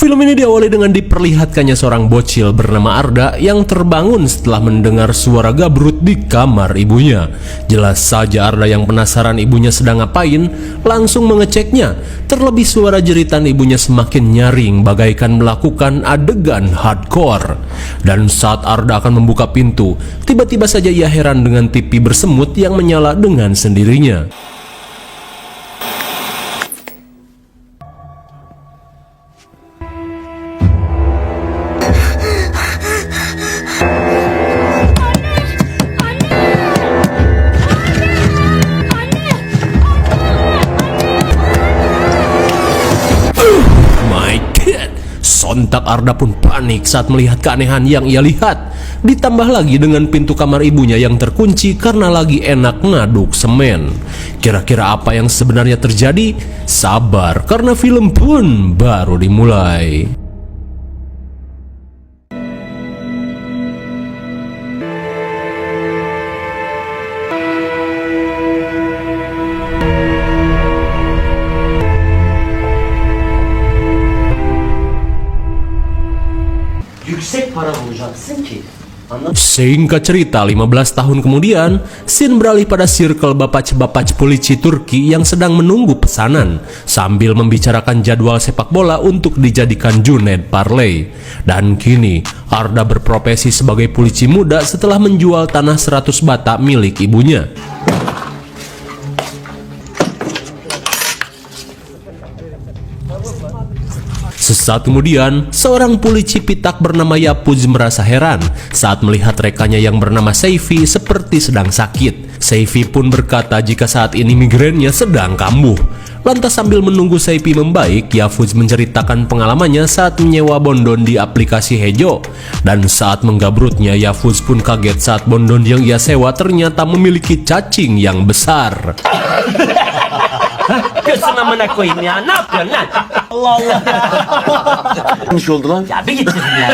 Film ini diawali dengan diperlihatkannya seorang bocil bernama Arda yang terbangun setelah mendengar suara gabrut di kamar ibunya. Jelas saja Arda yang penasaran ibunya sedang ngapain langsung mengeceknya. Terlebih suara jeritan ibunya semakin nyaring bagaikan melakukan adegan hardcore. Dan saat Arda akan membuka pintu, tiba-tiba saja ia heran dengan TV bersemut yang menyala dengan sendirinya. Sontak Arda pun panik saat melihat keanehan yang ia lihat. Ditambah lagi dengan pintu kamar ibunya yang terkunci karena lagi enak ngaduk semen. Kira-kira apa yang sebenarnya terjadi? Sabar, karena film pun baru dimulai. Yüksek para bulacaksın ki. Singkat cerita, 15 tahun kemudian, scene beralih pada circle bapac-bapac polisi Turki yang sedang menunggu pesanan sambil membicarakan jadwal sepak bola untuk dijadikan Junaid Parlay. Dan kini, Arda berprofesi sebagai polisi muda setelah menjual tanah 100 bata milik ibunya. Sesaat kemudian, seorang polisi pitak bernama Yapuz merasa heran saat melihat rekannya yang bernama Seifi seperti sedang sakit. Seifi pun berkata jika saat ini migrennya sedang kambuh. Lantas sambil menunggu Seifi membaik, Yapuz menceritakan pengalamannya saat menyewa bondon di aplikasi Hejo. Dan saat menggabrutnya, Yapuz pun kaget saat bondon yang ia sewa ternyata memiliki cacing yang besar. Gözüm amına koyayım ya. Ne yapıyorsun lan? Allah Allah. Yanlış oldu lan. Ya bir getirin ya.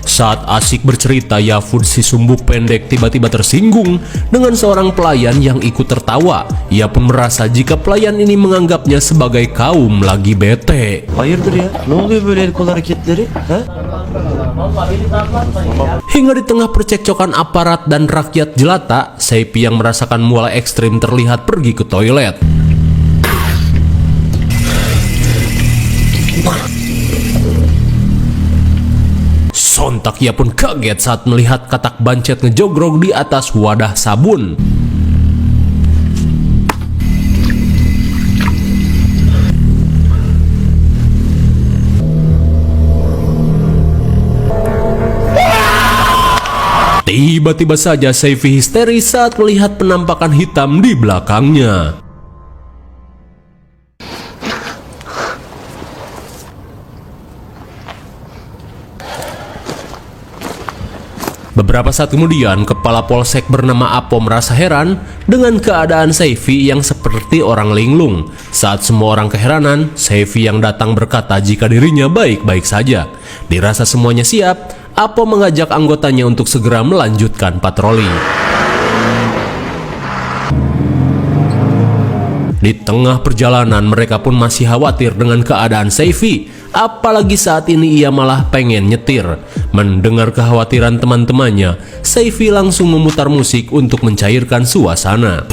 Saat asik bercerita, Yapuz si sumbuk pendek tiba-tiba tersinggung dengan seorang pelayan yang ikut tertawa. Ia pun merasa jika pelayan ini menganggapnya sebagai kaum lagi bete. Hayırdır ya? Ne oluyor böyle el kol hareketleri? Ha? Hingga di tengah percekcokan aparat dan rakyat jelata, Seifi yang merasakan mual ekstrim terlihat pergi ke toilet. Sontak ia pun kaget saat melihat katak bancet ngejogrok di atas wadah sabun. Tiba-tiba saja Seifi histeris saat melihat penampakan hitam di belakangnya. Beberapa saat kemudian, kepala polsek bernama Apo merasa heran dengan keadaan Seifi yang seperti orang linglung. Saat semua orang keheranan, Seifi yang datang berkata jika dirinya baik-baik saja. Dirasa semuanya siap, Apo mengajak anggotanya untuk segera melanjutkan patroli. Di tengah perjalanan, mereka pun masih khawatir dengan keadaan Seifi. Apalagi saat ini ia malah pengen nyetir. Mendengar kekhawatiran teman-temannya, Seifi langsung memutar musik untuk mencairkan suasana.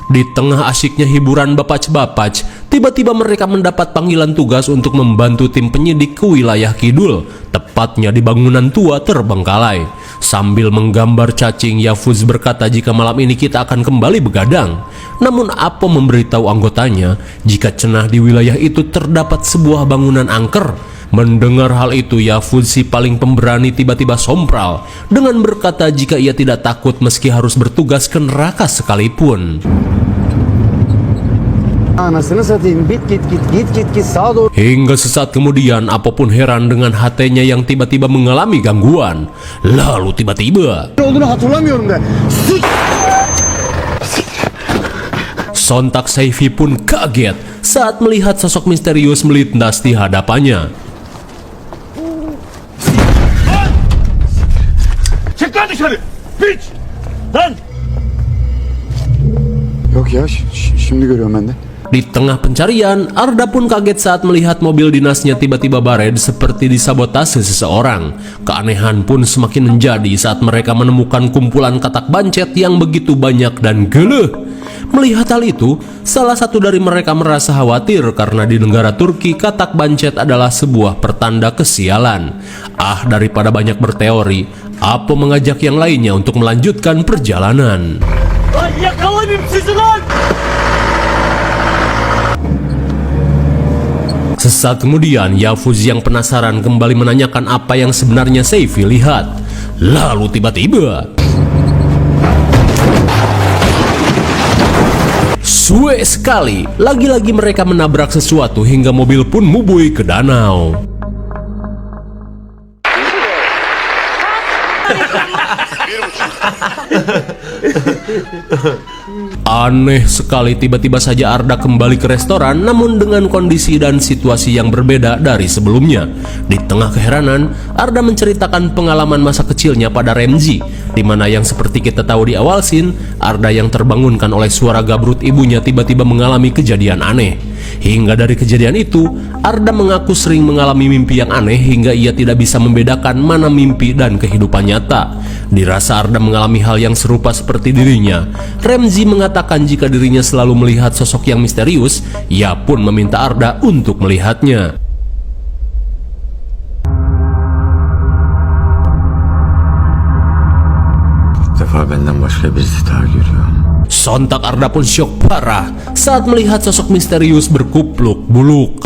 Di tengah asyiknya hiburan bapac-bapac, tiba-tiba mereka mendapat panggilan tugas untuk membantu tim penyidik ke wilayah Kidul, tepatnya di bangunan tua terbengkalai. Sambil menggambar cacing, Yapuz berkata jika malam ini kita akan kembali begadang. Namun Apo memberitahu anggotanya jika cenah di wilayah itu terdapat sebuah bangunan angker. Mendengar hal itu, Yapuz si paling pemberani tiba-tiba sompral dengan berkata jika ia tidak takut meski harus bertugas ke neraka sekalipun. Anasını satayım, git sağa doğru. Hingga sesaat kemudian, Apo pun heran dengan HT-nya yang tiba-tiba mengalami gangguan. Lalu tiba-tiba Olduğunu hatırlamıyorum da. Sontak Saifi pun kaget saat melihat sosok misterius melintas di hadapannya. Yok ya şimdi görüyorum ben de. Di tengah pencarian, Arda pun kaget saat melihat mobil dinasnya tiba-tiba baret seperti disabotase seseorang. Keanehan pun semakin menjadi saat mereka menemukan kumpulan katak bancet yang begitu banyak dan geleh. Melihat hal itu, salah satu dari mereka merasa khawatir karena di negara Turki katak bancet adalah sebuah pertanda kesialan. Daripada banyak berteori, Apo mengajak yang lainnya untuk melanjutkan perjalanan. Lan yakalayayım sizi lan! Sesaat kemudian, Yavuz yang penasaran kembali menanyakan apa yang sebenarnya Saifi lihat. Lalu tiba-tiba suwe sekali, lagi-lagi mereka menabrak sesuatu hingga mobil pun mubui ke danau. Aneh sekali, tiba-tiba saja Arda kembali ke restoran, namun dengan kondisi dan situasi yang berbeda dari sebelumnya. Di tengah keheranan, Arda menceritakan pengalaman masa kecilnya pada Remzi, di mana yang seperti kita tahu di awal scene, Arda yang terbangunkan oleh suara gabrut ibunya tiba-tiba mengalami kejadian aneh. Hingga dari kejadian itu, Arda mengaku sering mengalami mimpi yang aneh hingga ia tidak bisa membedakan mana mimpi dan kehidupan nyata. Dirasa Arda mengalami hal yang serupa seperti dirinya. Remzi mengatakan jika dirinya selalu melihat sosok yang misterius, ia pun meminta Arda untuk melihatnya. İlk defa benden başka birisi daha görüyor. Sontak Arda pun syok parah saat melihat sosok misterius berkupluk buluk.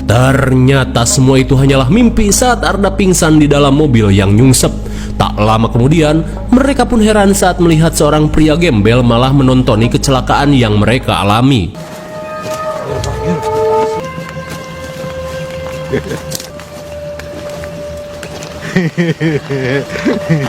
Ternyata semua itu hanyalah mimpi saat Arda pingsan di dalam mobil yang nyungsep. Tak lama kemudian, mereka pun heran saat melihat seorang pria gembel malah menontoni kecelakaan yang mereka alami.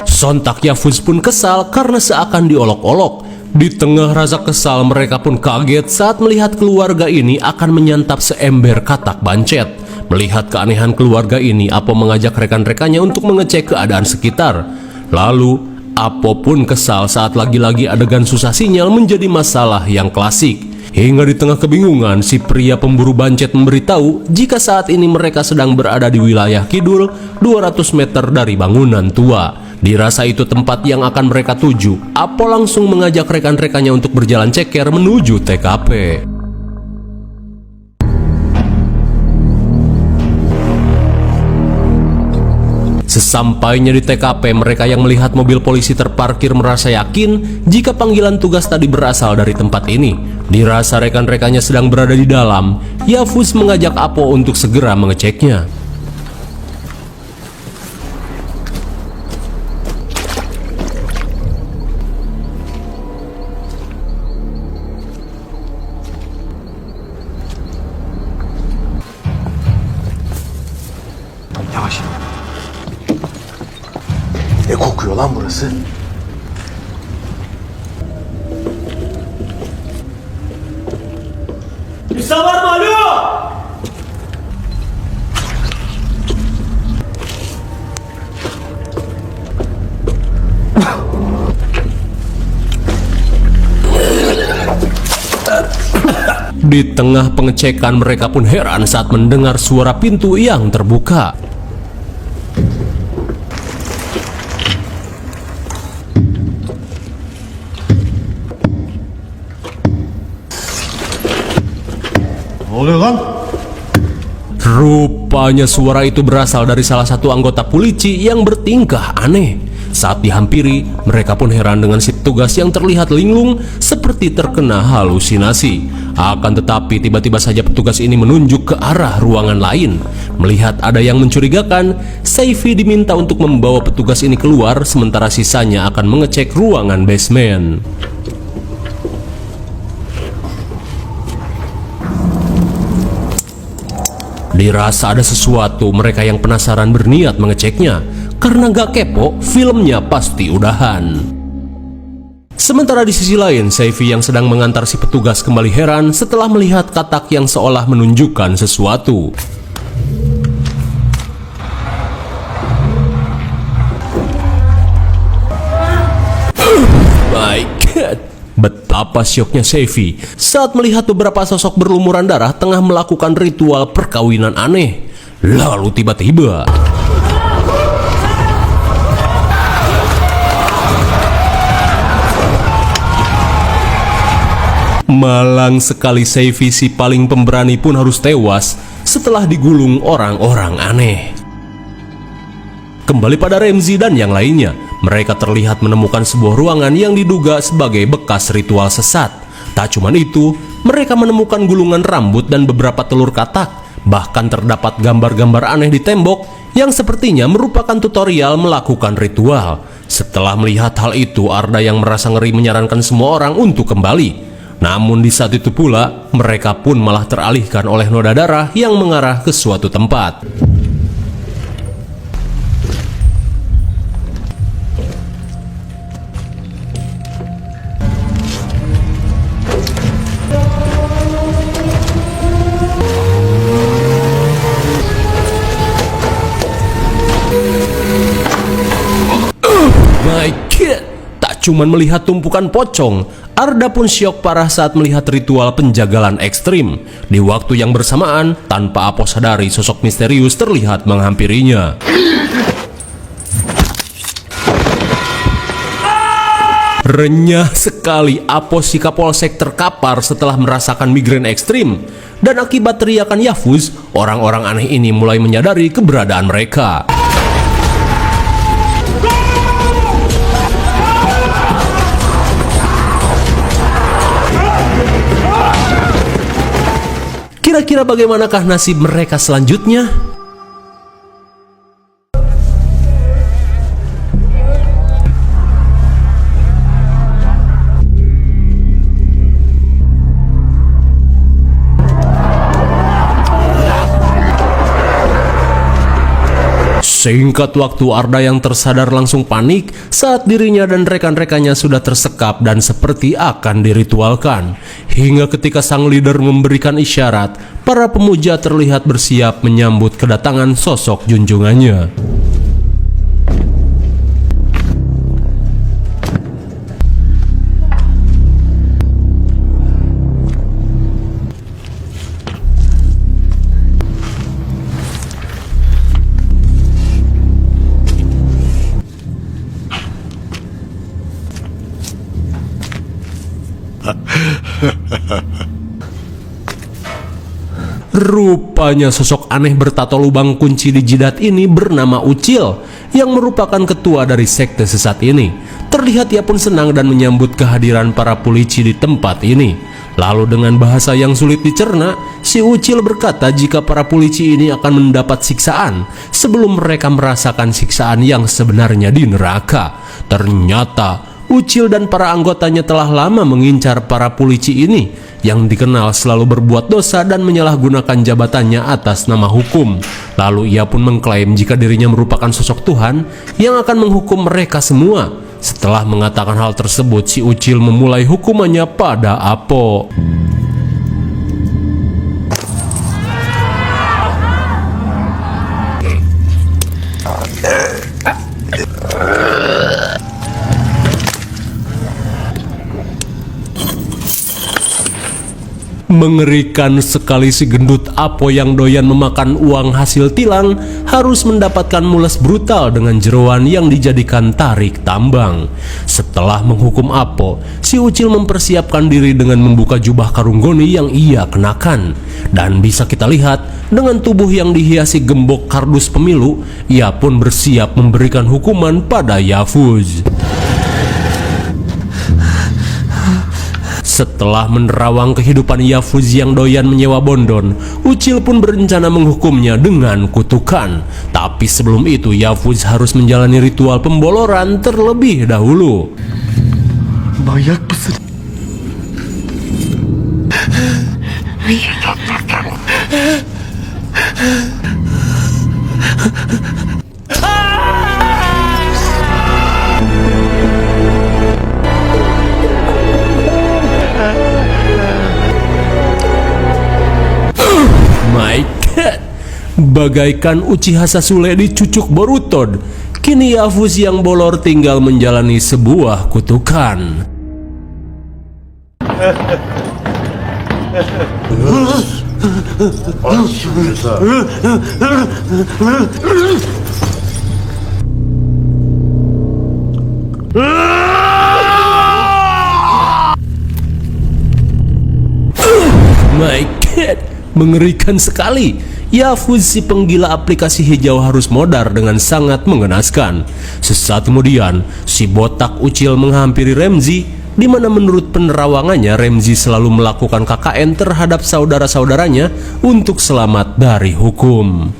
Sontak Yavuz pun kesal karena seakan diolok-olok. Di tengah rasa kesal, mereka pun kaget saat melihat keluarga ini akan menyantap seember katak bancet. Melihat keanehan keluarga ini, Apo mengajak rekan-rekannya untuk mengecek keadaan sekitar. Lalu, Apo pun kesal saat lagi-lagi adegan susah sinyal menjadi masalah yang klasik. Hingga di tengah kebingungan, si pria pemburu bancet memberitahu jika saat ini mereka sedang berada di wilayah kidul 200 meter dari bangunan tua. Dirasa itu tempat yang akan mereka tuju, Apo langsung mengajak rekan-rekannya untuk berjalan ceker menuju TKP. Sesampainya di TKP, mereka yang melihat mobil polisi terparkir merasa yakin jika panggilan tugas tadi berasal dari tempat ini. Dirasa rekan-rekannya sedang berada di dalam, Yavuz mengajak Apo untuk segera mengeceknya. Yavaş. Ne kokuyor lan burası? İnsan var mı? Alo! Di tengah pengecekan, mereka pun heran saat mendengar suara pintu yang terbuka. Ne oluyor lan? Rupanya suara itu berasal dari salah satu anggota polisi yang bertingkah aneh. Saat dihampiri, mereka pun heran dengan si petugas yang terlihat linglung seperti terkena halusinasi. Akan tetapi tiba-tiba saja petugas ini menunjuk ke arah ruangan lain. Melihat ada yang mencurigakan, Seifi diminta untuk membawa petugas ini keluar, sementara sisanya akan mengecek ruangan basement. Dirasa ada sesuatu, mereka yang penasaran berniat mengeceknya. Karena gak kepo, filmnya pasti udahan. Sementara di sisi lain, Seifi yang sedang mengantar si petugas kembali heran setelah melihat katak yang seolah menunjukkan sesuatu. My God, betapa syoknya Seifi saat melihat beberapa sosok berlumuran darah tengah melakukan ritual perkawinan aneh. Lalu tiba-tiba malang sekali, Seifi si paling pemberani pun harus tewas setelah digulung orang-orang aneh. Kembali pada Remzi dan yang lainnya, mereka terlihat menemukan sebuah ruangan yang diduga sebagai bekas ritual sesat. Tak cuma itu, mereka menemukan gulungan rambut dan beberapa telur katak. Bahkan terdapat gambar-gambar aneh di tembok yang sepertinya merupakan tutorial melakukan ritual. Setelah melihat hal itu, Arda yang merasa ngeri menyarankan semua orang untuk kembali. Namun di saat itu pula, mereka pun malah teralihkan oleh noda darah yang mengarah ke suatu tempat. My God, tak cuman melihat tumpukan pocong, Arda pun syok parah saat melihat ritual penjagalan ekstrim. Di waktu yang bersamaan, tanpa Apo sadari, sosok misterius terlihat menghampirinya. Renyah sekali, Apo si Kapolsek terkapar setelah merasakan migrain ekstrim. Dan akibat teriakan Yafuz, orang-orang aneh ini mulai menyadari keberadaan mereka. Kira-kira bagaimanakah nasib mereka selanjutnya? Singkat waktu, Arda yang tersadar langsung panik saat dirinya dan rekan-rekannya sudah tersekap dan seperti akan diritualkan. Hingga ketika sang leader memberikan isyarat, para pemuja terlihat bersiap menyambut kedatangan sosok junjungannya. Rupanya sosok aneh bertato lubang kunci di jidat ini bernama Ucil, yang merupakan ketua dari sekte sesat ini. Terlihat ia pun senang dan menyambut kehadiran para polisi di tempat ini. Lalu dengan bahasa yang sulit dicerna, si Ucil berkata jika para polisi ini akan mendapat siksaan sebelum mereka merasakan siksaan yang sebenarnya di neraka. Ternyata Ucil dan para anggotanya telah lama mengincar para polisi ini yang dikenal selalu berbuat dosa dan menyalahgunakan jabatannya atas nama hukum. Lalu ia pun mengklaim jika dirinya merupakan sosok Tuhan yang akan menghukum mereka semua. Setelah mengatakan hal tersebut, si Ucil memulai hukumannya pada Apo. Mengerikan sekali si gendut Apo yang doyan memakan uang hasil tilang harus mendapatkan mules brutal dengan jeroan yang dijadikan tarik tambang. Setelah menghukum Apo, si Ucil mempersiapkan diri dengan membuka jubah karung goni yang ia kenakan. Dan bisa kita lihat, dengan tubuh yang dihiasi gembok kardus pemilu, ia pun bersiap memberikan hukuman pada Yafuz. Setelah menerawang kehidupan Yafuz yang doyan menyewa bondon, Ucil pun berencana menghukumnya dengan kutukan. Tapi sebelum itu Yafuz harus menjalani ritual pemboloran terlebih dahulu. Manyak mısın? My God, bagaikan Uchiha Sasule dicucuk Boruto, kini Yafuz yang bolor tinggal menjalani sebuah kutukan. My God, mengerikan sekali. Yafuz si penggila aplikasi hijau harus modar dengan sangat mengenaskan. Sesaat kemudian, si botak Ucil menghampiri Remzi, di mana menurut penerawangannya Remzi selalu melakukan KKN terhadap saudara-saudaranya untuk selamat dari hukum.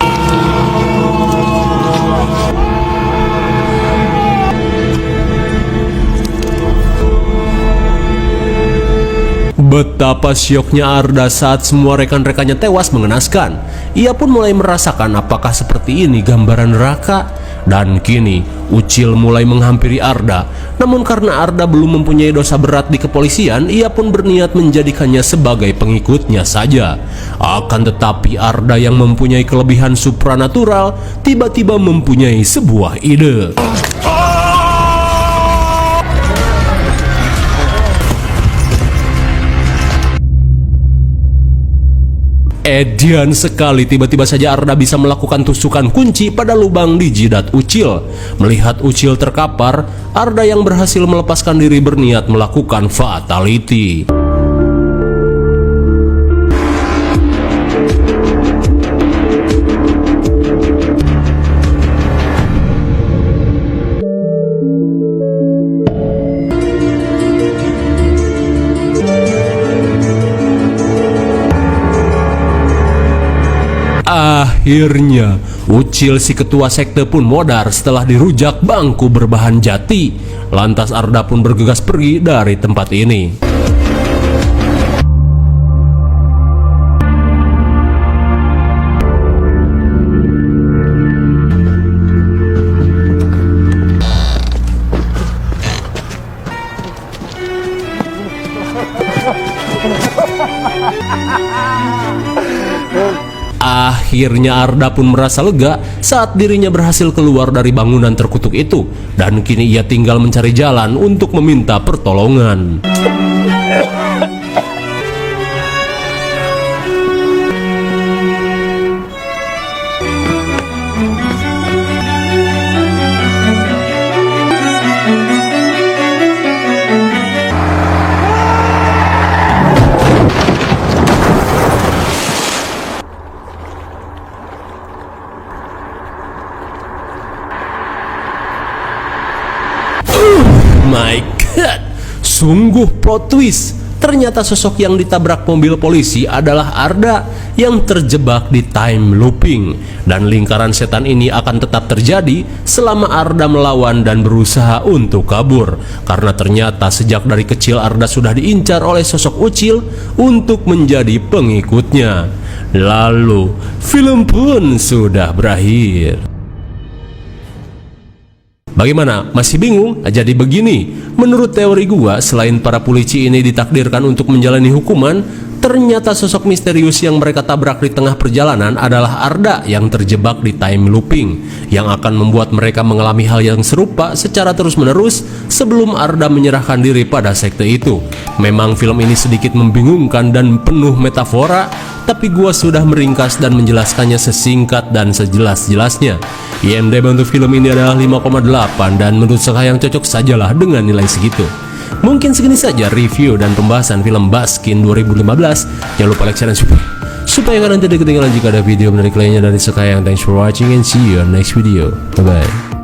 Betapa syoknya Arda saat semua rekan-rekannya tewas mengenaskan. Ia pun mulai merasakan apakah seperti ini gambaran neraka. Dan kini Ucil mulai menghampiri Arda. Namun karena Arda belum mempunyai dosa berat di kepolisian, ia pun berniat menjadikannya sebagai pengikutnya saja. Akan tetapi Arda yang mempunyai kelebihan supranatural tiba-tiba mempunyai sebuah ide. Edian sekali, tiba-tiba saja Arda bisa melakukan tusukan kunci pada lubang di jidat Ucil. Melihat Ucil terkapar, Arda yang berhasil melepaskan diri berniat melakukan fatality. Akhirnya, Ucil si ketua sekte pun modar setelah dirujak bangku berbahan jati. Lantas Arda pun bergegas pergi dari tempat ini. Akhirnya Arda pun merasa lega saat dirinya berhasil keluar dari bangunan terkutuk itu. Dan kini ia tinggal mencari jalan untuk meminta pertolongan. My God, sungguh plot twist. Ternyata sosok yang ditabrak mobil polisi adalah Arda yang terjebak di time looping. Dan lingkaran setan ini akan tetap terjadi selama Arda melawan dan berusaha untuk kabur. Karena ternyata sejak dari kecil Arda sudah diincar oleh sosok Ucil untuk menjadi pengikutnya. Lalu, film pun sudah berakhir. Bagaimana? Masih bingung? Jadi begini, menurut teori gua, selain para polisi ini ditakdirkan untuk menjalani hukuman, Ternyata sosok misterius yang mereka tabrak di tengah perjalanan adalah Arda yang terjebak di time looping, yang akan membuat mereka mengalami hal yang serupa secara terus-menerus sebelum Arda menyerahkan diri pada sekte itu. Memang film ini sedikit membingungkan dan penuh metafora, tapi gua sudah meringkas dan menjelaskannya sesingkat dan sejelas-jelasnya. IMDb untuk film ini adalah 5,8 dan menurut Sekayang cocok sajalah dengan nilai segitu. Mungkin segini saja review dan pembahasan film Baskin 2015. Jangan lupa like, share, dan subscribe supaya kalian tidak ketinggalan jika ada video menarik lainnya dari Sekayang. Thanks for watching and see you on next video. Bye bye.